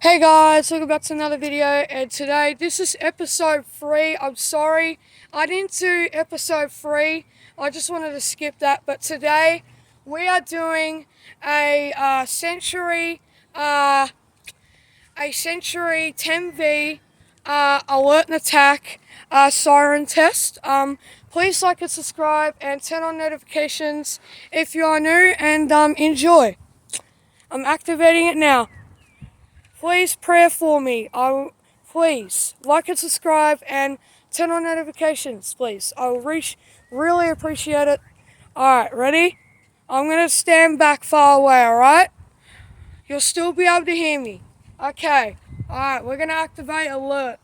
Hey guys, welcome back to another video, and today this is episode 3. I'm sorry I didn't do episode 3, I just wanted to skip that, but today we are doing a Sentry 10V alert and attack Siren test. Please like and subscribe and turn on notifications if you are new, and enjoy. I'm activating it now. Please pray for me. Please like and subscribe and turn on notifications, please. I will really appreciate it. Alright, ready? I'm going to stand back far away, alright? You'll still be able to hear me. Okay. Alright, we're going to activate alert.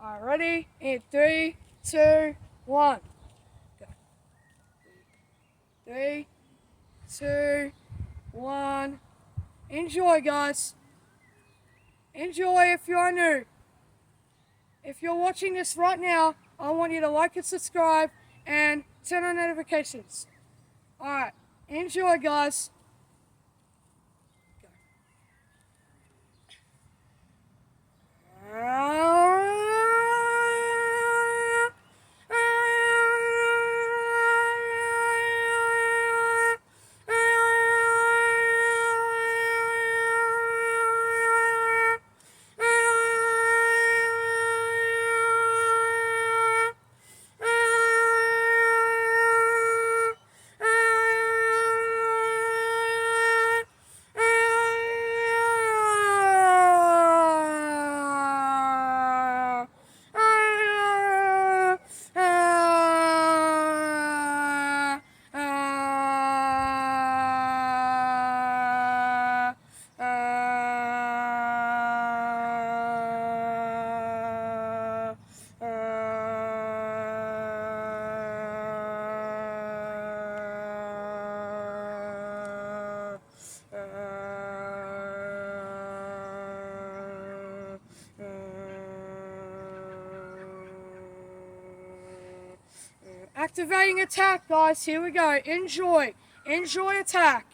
Alright, ready? In 3, 2, 1. Go. 3, 2, 1. Enjoy, guys. Enjoy if you are new. If you're watching this right now, I want you to like and subscribe and turn on notifications. Alright, enjoy guys. Activating attack, guys. Here we go. Enjoy. Enjoy attack.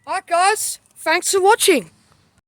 Alright guys, thanks for watching.